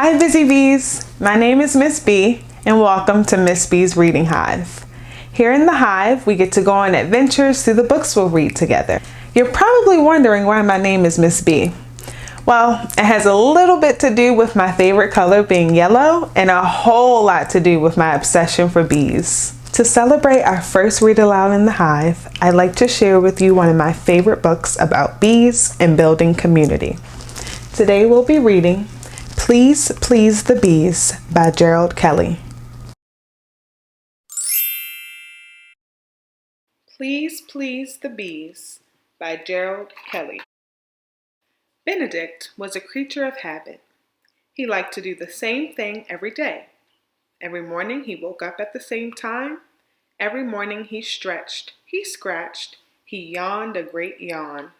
Hi Busy Bees, my name is Miss B and welcome to Miss B's Reading Hive. Here in the Hive, we get to go on adventures through the books we'll read together. You're probably wondering why my name is Miss B. Well, it has a little bit to do with my favorite color being yellow and a whole lot to do with my obsession for bees. To celebrate our first read aloud in the Hive, I'd like to share with you one of my favorite books about bees and building community. Today we'll be reading Please Please the Bees by Gerald Kelley. Please Please the Bees by Gerald Kelley. Benedict was a creature of habit. He liked to do the same thing every day. Every morning he woke up at the same time. Every morning he stretched, he scratched, he yawned a great yawn.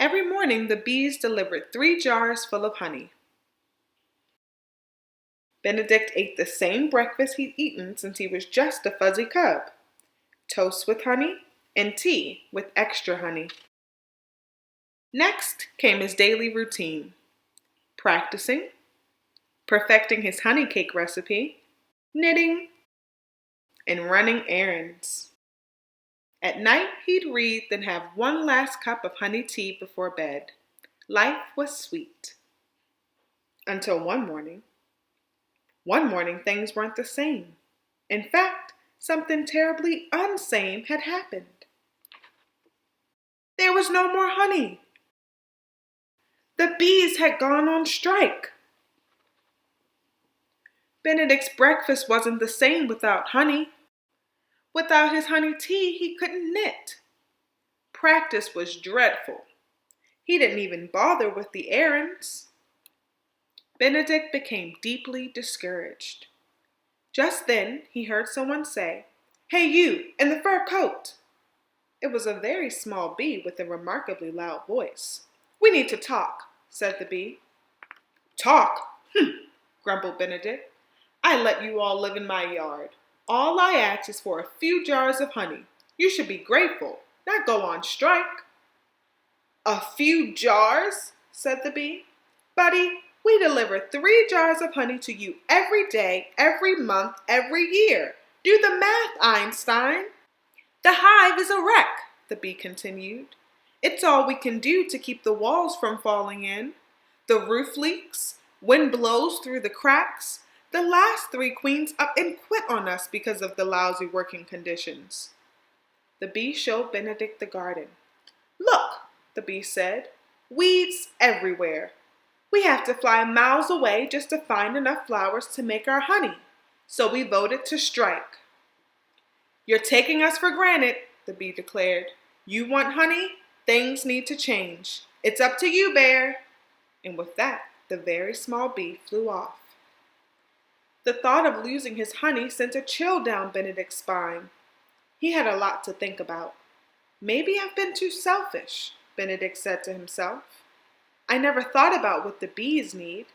Every morning the bees delivered 3 jars full of honey. Benedict ate the same breakfast he'd eaten since he was just a fuzzy cub. Toast with honey and tea with extra honey. Next came his daily routine: practicing, perfecting his honey cake recipe, knitting, and running errands. At night, he'd read, then have one last cup of honey tea before bed. Life was sweet. Until one morning. One morning, things weren't the same. In fact, something terribly unsame had happened. There was no more honey. The bees had gone on strike. Benedict's breakfast wasn't the same without honey. Without his honey tea, he couldn't knit. Practice was dreadful. He didn't even bother with the errands. Benedict became deeply discouraged. Just then, he heard someone say, "Hey you, in the fur coat!" It was a very small bee with a remarkably loud voice. "We need to talk," said the bee. "Talk? Grumbled Benedict. "I let you all live in my yard. All I ask is for a few jars of honey. You should be grateful, not go on strike." "A few jars?" said the bee. "Buddy, we deliver 3 jars of honey to you every day, every month, every year. Do the math, Einstein." "The hive is a wreck," the bee continued. "It's all we can do to keep the walls from falling in. The roof leaks, wind blows through the cracks. The last 3 queens up and quit on us because of the lousy working conditions." The bee showed Benedict the garden. "Look," the bee said, "weeds everywhere. We have to fly miles away just to find enough flowers to make our honey. So we voted to strike." "You're taking us for granted," the bee declared. "You want honey? Things need to change. It's up to you, bear." And with that, the very small bee flew off. The thought of losing his honey sent a chill down Benedict's spine. He had a lot to think about. "Maybe I've been too selfish," Benedict said to himself. "I never thought about what the bees need,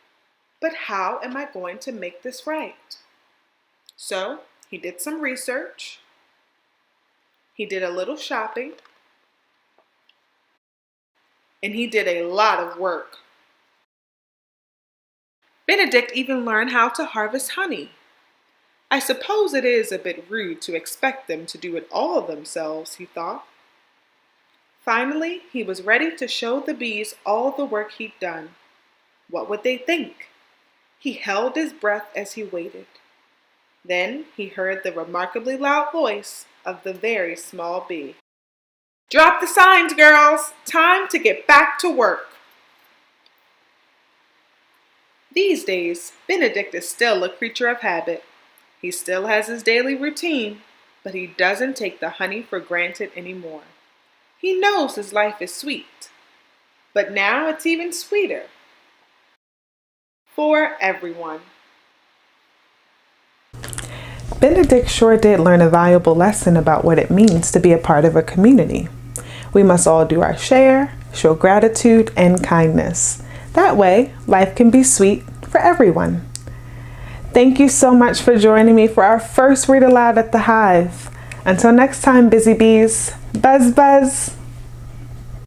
but how am I going to make this right?" So he did some research. He did a little shopping. And he did a lot of work. Benedict even learned how to harvest honey. I suppose it is a bit rude to expect them to do it all themselves, he thought. Finally, he was ready to show the bees all the work he'd done. What would they think? He held his breath as he waited. Then he heard the remarkably loud voice of the very small bee. "Drop the signs, girls! Time to get back to work!" These days, Benedict is still a creature of habit. He still has his daily routine, but he doesn't take the honey for granted anymore. He knows his life is sweet, but now it's even sweeter. For everyone. Benedict sure did learn a valuable lesson about what it means to be a part of a community. We must all do our share, show gratitude and kindness. That way, life can be sweet for everyone. Thank you so much for joining me for our first read aloud at the Hive. Until next time, busy bees, buzz buzz.